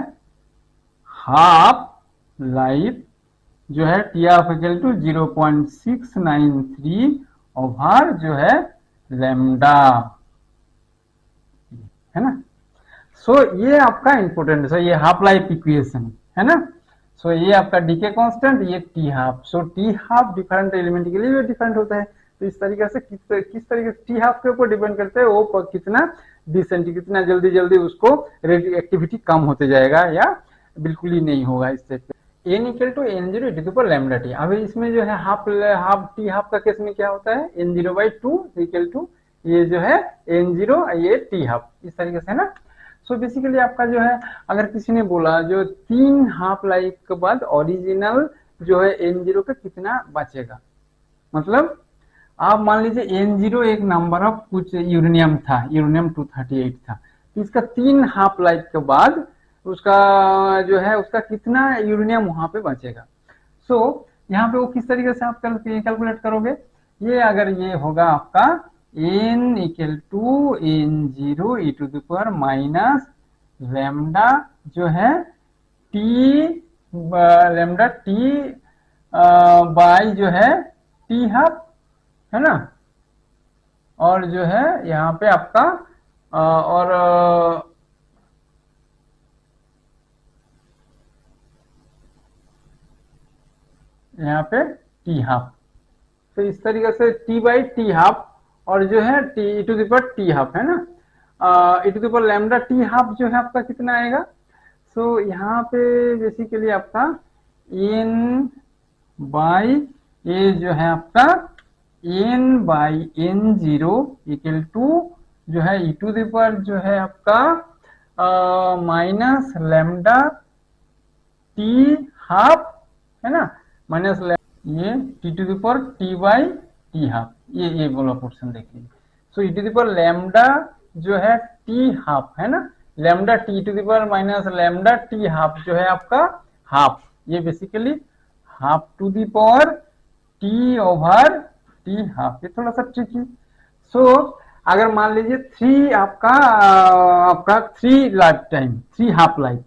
[SPEAKER 1] हाफ लाइफ जो है T of equal to 0.693 over जो है लैम्डा, है ना। सो ये आपका इंपोर्टेंट है, ये हाफ लाइफ इक्वेशन है ना। सो ये आपका डीके कांस्टेंट, ये टी हाफ। सो टी हाफ डिफरेंट एलिमेंट के लिए डिफरेंट होता है, तो इस तरीके से किस तरीके से टी हाफ के ऊपर डिपेंड करते हैं वो कितना डिसेंट, कितना जल्दी जल्दी उसको रेडियो एक्टिविटी कम होते जाएगा या बिल्कुल ही नहीं होगा इस स्टेज पे। n equal to n0 e to the power lambda T. अब इसमें जो है हाफ टी हाफ का केस में क्या होता है, n0/2 इक्वल टू ये जो है n0 ये टी हाफ, इस तरीके से है ना। सो बेसिकली आपका जो है अगर किसी ने बोला जो 3 हाफ लाइफ के बाद ओरिजिनल जो है n0 का कितना बचेगा, मतलब आप मान लीजिए n0 एक नंबर ऑफ कुछ यूरेनियम था, यूरेनियम 238 था, तो इसका 3 हाफ लाइफ के बाद उसका जो है उसका कितना यूरेनियम वहां पे बचेगा। सो यहाँ पे वो किस तरीके से आप कैलकुलेट करोगे, ये अगर ये होगा आपका n equal to n0 e to the power minus lambda जो है टी लैम्डा टी बाई जो है टी हाफ है ना, और जो है यहाँ पे आपका और यहाँ पे टी हाफ। तो इस तरीके से टी बाई टी हाफ और जो है T E to the power T half है ना, E to the power lambda T half जो है आपका कितना आएगा। सो यहाँ पे बेसिकली आपका n बाई ये जो है आपका n by n0 equal to जो है ई टू द पावर जो है आपका माइनस लैम्डा टी हाफ है ना, माइनस ये t to the power t by t half, ये वाला पोर्शन देख लीजिए। So e to the power lambda जो है टी हाफ है ना, lambda t to the power minus lambda T half जो है आपका हाफ, ये basically half to the power t over t half, ये थोड़ा सा ट्रिकी। सो अगर मान लीजिए 3 आपका 3 life time 3 half life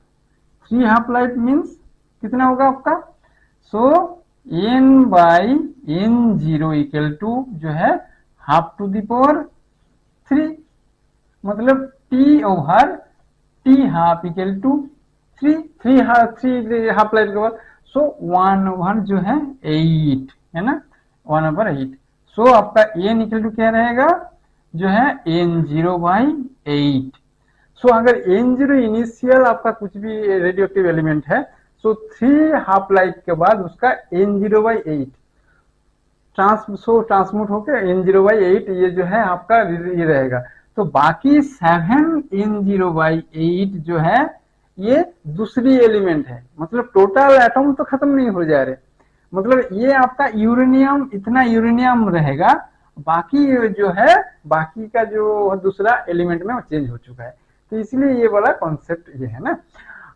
[SPEAKER 1] means कितना होगा आपका, so n by n0 equal to जो है हाफ टू द पावर 3, मतलब t over t half equal to 3 half life के बाद, सो 1 ओवर जो है 8 है ना, 1/8। सो आपका n इक्वल टू क्या रहेगा जो है n0/8। सो अगर n0 इनिशियल आपका कुछ भी रेडियो एक्टिव एलिमेंट है, सो 3 हाफ लाइफ के बाद उसका n0/8 ट्रांसमूट होकर n0/8 ये जो है आपका ये रहेगा। तो बाकी 7 n0/8 जो है ये दूसरी एलिमेंट है, मतलब टोटल एटम तो खत्म नहीं हो जा रहे, मतलब ये आपका यूरेनियम इतना यूरेनियम रहेगा, बाकी जो है बाकी का जो दूसरा एलिमेंट में चेंज हो चुका है। तो इसलिए ये वाला कॉन्सेप्ट ये है ना।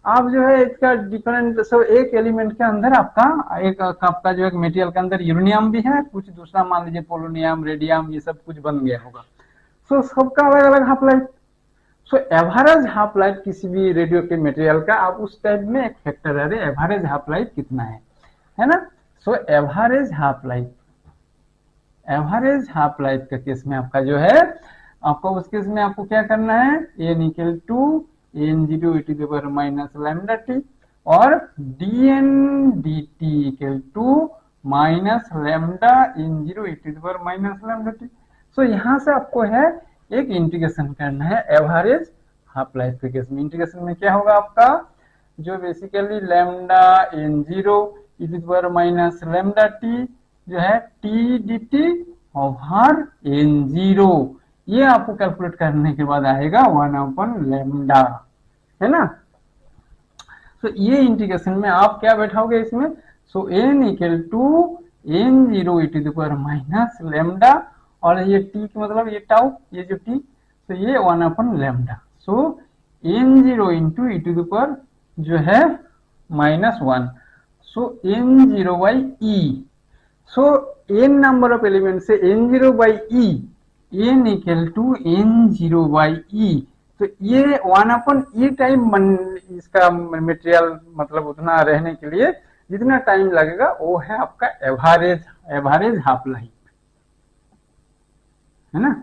[SPEAKER 1] आप जो है इसका डिफरेंट सब एक एलिमेंट के अंदर आपका जो एक मेटेरियल के अंदर यूरेनियम भी है, कुछ दूसरा मान लीजिए पोलोनियम रेडियम ये सब कुछ बन गया होगा। सो सबका अलग अलग half life. So average half life किसी भी रेडियो एक्टिव मटेरियल का आप उस टाइप में एक फैक्टर है, एवरेज हाफ लाइफ कितना है ना। सो एवरेज हाफ लाइफ का केस में आपका जो है, आपको उस केस में आपको क्या करना है, N equal to N zero E to the power minus lambda T और D N D T equal to minus lambda N zero E to the power minus lambda T. So यहाँ से आपको है एक इंटीग्रेशन करना है average half life के case में। इंटीग्रेशन में क्या होगा आपका, जो basically lambda N zero E to the power minus lambda T जो है T D T over N zero, ये आपको कैलकुलेट करने के बाद आएगा 1/लैम्डा, है ना। तो ये इंटीग्रेशन में आप क्या बैठाओगे इसमें, so N equal to N zero E to the power minus lambda और ये टी की मतलब ये टाउ, ये जो टी, तो ये 1/लैम्डा। So N zero into E to the power जो है -1, so N zero by E. So N number of element से N zero by E, N equal to N zero by E, तो ये 1/e टाइम इसका material मतलब उतना रहने के लिए जितना टाइम लगेगा वो है आपका एवरेज हाफ लाइफ, है ना।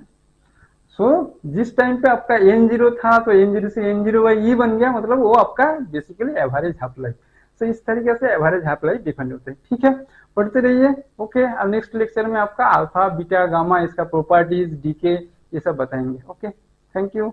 [SPEAKER 1] सो जिस टाइम पे आपका एन जीरो था तो एन जीरो से एन जीरो बाई ई बन गया, मतलब वो आपका बेसिकली एवरेज हाफ लाइफ। तो इस तरीके से एवरेज हाफ लाइफ डिफाइन होते हैं, ठीक है, पढ़ते रहिए। ओके, अब नेक्स्ट लेक्चर में आपका अल्फा बीटा गामा इसका प्रॉपर्टीज डीके ये सब बताएंगे। Okay, thank you.